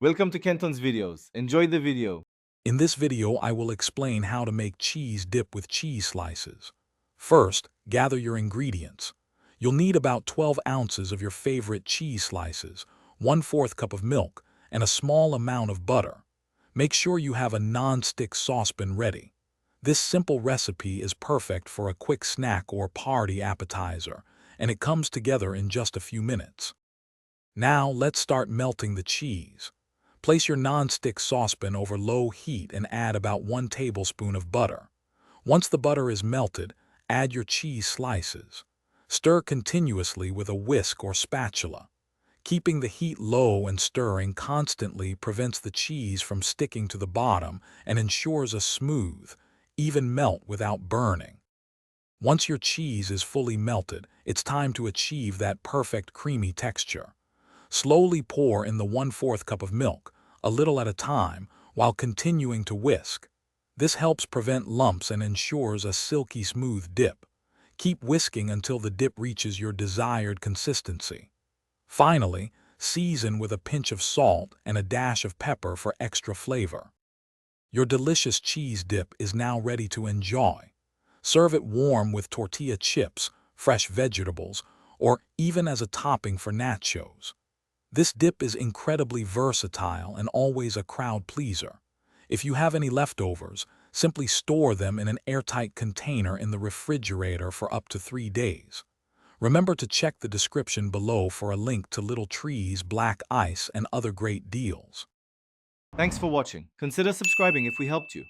Welcome to Kenton's videos. Enjoy the video. In this video, I will explain how to make cheese dip with cheese slices. First, gather your ingredients. You'll need about 12 ounces of your favorite cheese slices, 1/4 cup of milk, and a small amount of butter. Make sure you have a non-stick saucepan ready. This simple recipe is perfect for a quick snack or party appetizer, and it comes together in just a few minutes. Now, let's start melting the cheese. Place your non-stick saucepan over low heat and add about 1 tablespoon of butter. Once the butter is melted, add your cheese slices. Stir continuously with a whisk or spatula. Keeping the heat low and stirring constantly prevents the cheese from sticking to the bottom and ensures a smooth, even melt without burning. Once your cheese is fully melted, it's time to achieve that perfect creamy texture. Slowly pour in the 1/4 cup of milk, a little at a time, while continuing to whisk. This helps prevent lumps and ensures a silky smooth dip. Keep whisking until the dip reaches your desired consistency. Finally, season with a pinch of salt and a dash of pepper for extra flavor. Your delicious cheese dip is now ready to enjoy. Serve it warm with tortilla chips, fresh vegetables, or even as a topping for nachos. This dip is incredibly versatile and always a crowd pleaser. If you have any leftovers, simply store them in an airtight container in the refrigerator for up to 3 days. Remember to check the description below for a link to Little Tree's Black Ice and other great deals. Thanks for watching. Consider subscribing if we helped you.